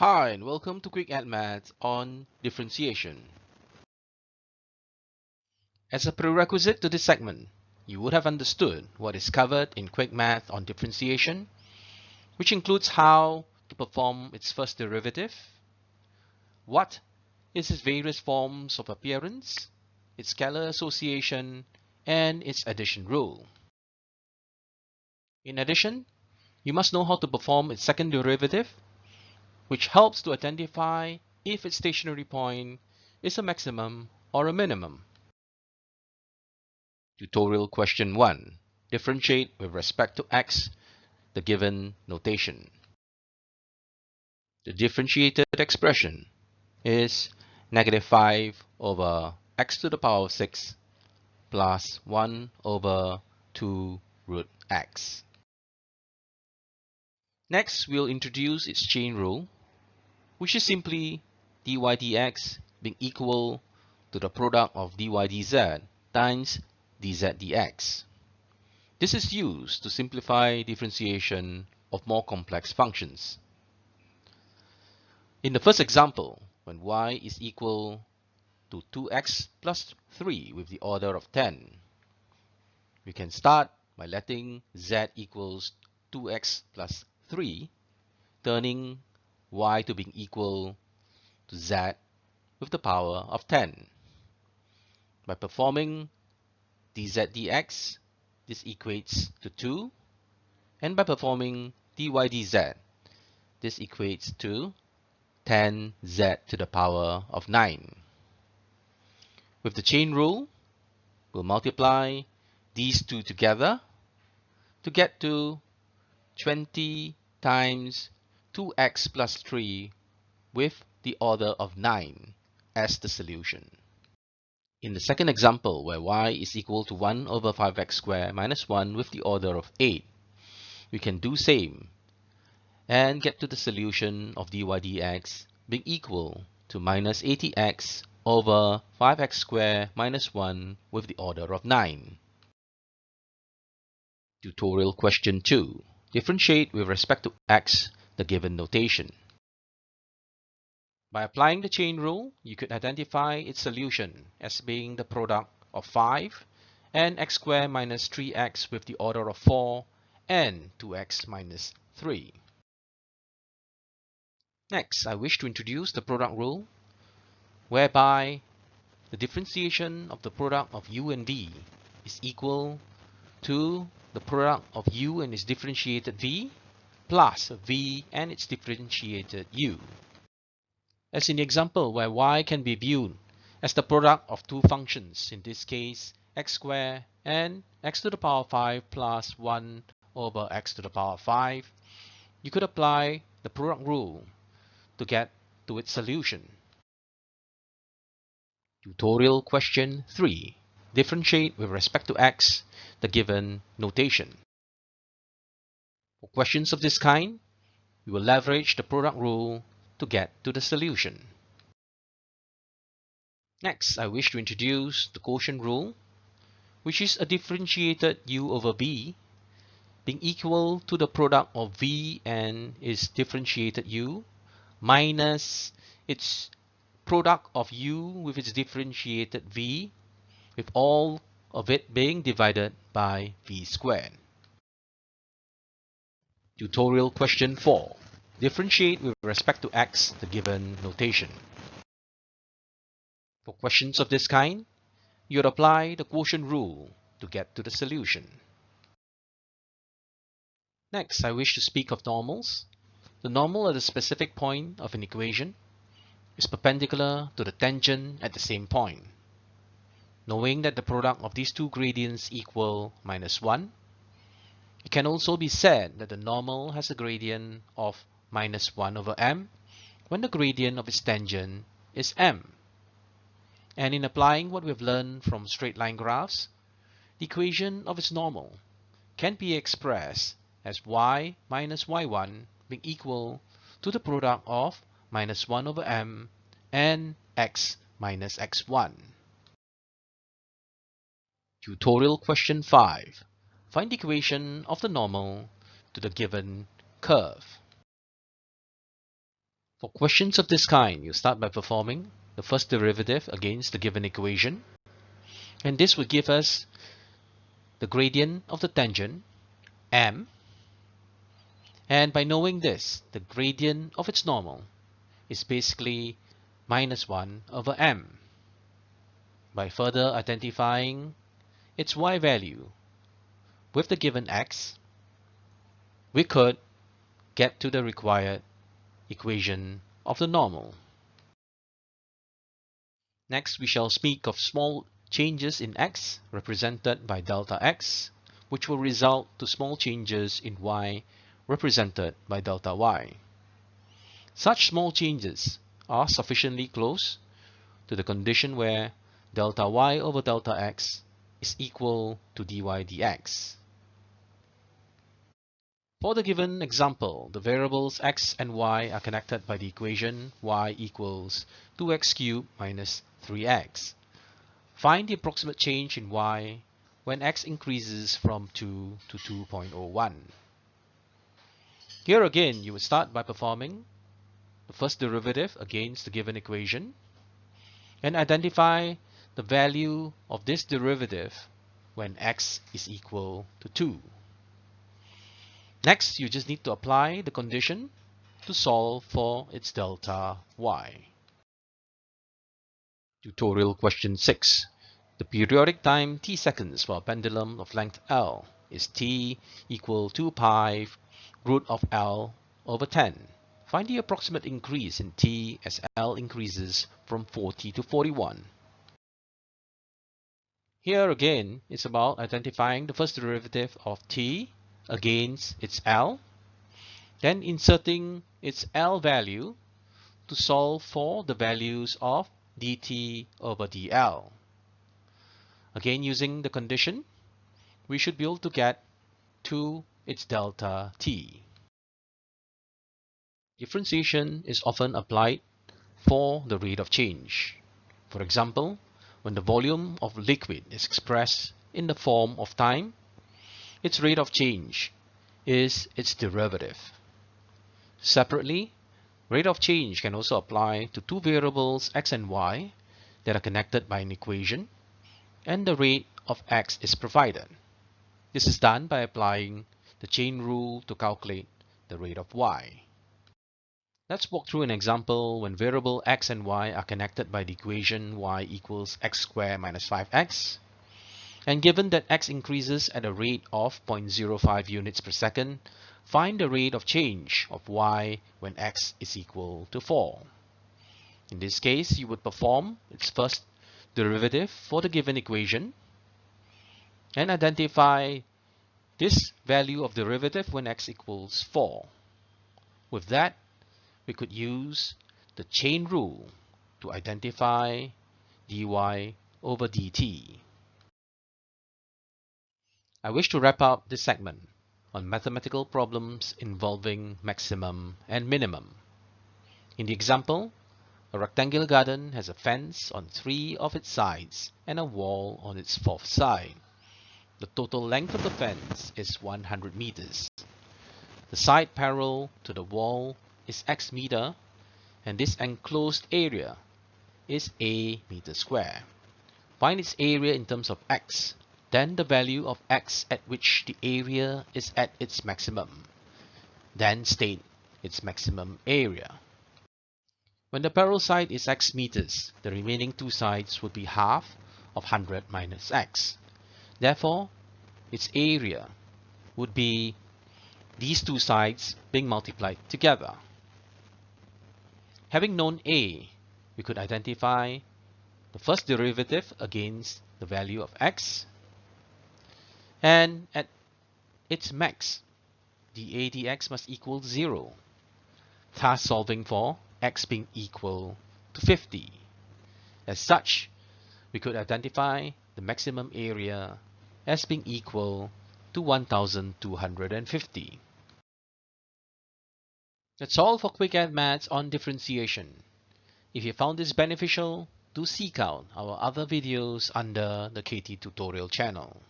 Hi and welcome to Quick Add Maths on differentiation. As a prerequisite to this segment, you would have understood what is covered in Quick Math on differentiation, which includes how to perform its first derivative, what is its various forms of appearance, its scalar association, and its addition rule. In addition, you must know how to perform its second derivative, which helps to identify if its stationary point is a maximum or a minimum. Tutorial question 1. Differentiate with respect to x, the given notation. The differentiated expression is negative 5 over x to the power of 6 plus 1 over 2 root x. Next, we'll introduce its chain rule, which is simply dy dx being equal to the product of dy dz times dz dx. This is used to simplify differentiation of more complex functions. In the first example, when y is equal to 2x plus 3 with the order of 10, we can start by letting z equals 2x plus 3, turning y to being equal to z with the power of 10. By performing dz dx, this equates to 2, and by performing dy dz, this equates to 10z to the power of 9. With the chain rule, we'll multiply these two together to get to 20 times 2x plus 3 with the order of 9 as the solution. In the second example, where y is equal to 1 over 5x squared minus 1 with the order of 8, we can do same and get to the solution of dy dx being equal to minus 80x over 5x squared minus 1 with the order of 9. Tutorial question 2. Differentiate with respect to x, the given notation. By applying the chain rule, you could identify its solution as being the product of 5 and x squared minus 3x with the order of 4 and 2x minus 3. Next, I wish to introduce the product rule, whereby the differentiation of the product of u and v is equal to the product of u and its differentiated v plus v and its differentiated u. As in the example where y can be viewed as the product of two functions, in this case x squared and x to the power 5 plus 1 over x to the power 5, you could apply the product rule to get to its solution. Tutorial question 3. Differentiate with respect to x, the given notation. For questions of this kind, we will leverage the product rule to get to the solution. Next, I wish to introduce the quotient rule, which is a differentiated u over v being equal to the product of v and its differentiated u minus its product of u with its differentiated v, with all of it being divided by v squared. Tutorial question 4. Differentiate with respect to x, the given notation. For questions of this kind, you would apply the quotient rule to get to the solution. Next, I wish to speak of normals. The normal at a specific point of an equation is perpendicular to the tangent at the same point. Knowing that the product of these two gradients equal minus 1, it can also be said that the normal has a gradient of minus 1 over m when the gradient of its tangent is m. And in applying what we've learned from straight line graphs, the equation of its normal can be expressed as y minus y1 being equal to the product of minus 1 over m and x minus x1. Tutorial question 5. Find the equation of the normal to the given curve. For questions of this kind, you start by performing the first derivative against the given equation, and this would give us the gradient of the tangent, m, and by knowing this, the gradient of its normal is basically minus 1 over m. By further identifying its y value with the given x, we could get to the required equation of the normal. Next, we shall speak of small changes in x, represented by delta x, which will result to small changes in y, represented by delta y. Such small changes are sufficiently close to the condition where delta y over delta x is equal to dy dx. For the given example, the variables x and y are connected by the equation y equals 2x cubed minus 3x. Find the approximate change in y when x increases from 2 to 2.01. Here again, you would start by performing the first derivative against the given equation and identify the value of this derivative when x is equal to 2. Next, you just need to apply the condition to solve for its delta y. Tutorial question 6. The periodic time t seconds for a pendulum of length L is t equal to pi root of L over 10. Find the approximate increase in t as L increases from 40 to 41. Here again, it's about identifying the first derivative of t against its L, then inserting its L value to solve for the values of dt over dl. Again, using the condition, we should be able to get to its delta t. Differentiation is often applied for the rate of change. For example, when the volume of liquid is expressed in the form of time, its rate of change is its derivative. Separately, rate of change can also apply to two variables x and y that are connected by an equation, and the rate of x is provided. This is done by applying the chain rule to calculate the rate of y. Let's walk through an example when variable x and y are connected by the equation y equals x squared minus 5x. And given that x increases at a rate of 0.05 units per second, find the rate of change of y when x is equal to 4. In this case, you would perform its first derivative for the given equation and identify this value of derivative when x equals 4. With that, we could use the chain rule to identify dy over dt. I wish to wrap up this segment on mathematical problems involving maximum and minimum. In the example, a rectangular garden has a fence on 3 of its sides and a wall on its 4th side. The total length of the fence is 100 meters. The side parallel to the wall is x meter, and this enclosed area is a meter square. Find its area in terms of x, then the value of x at which the area is at its maximum. Then state its maximum area. When the parallel side is x meters, the remaining two sides would be half of 100 minus x. Therefore, its area would be these two sides being multiplied together. Having known a, we could identify the first derivative against the value of x, and at its max, dA dx must equal 0, thus solving for x being equal to 50. As such, we could identify the maximum area as being equal to 1250. That's all for Quick Add Maths on differentiation. If you found this beneficial, do seek out our other videos under the KT tutorial channel.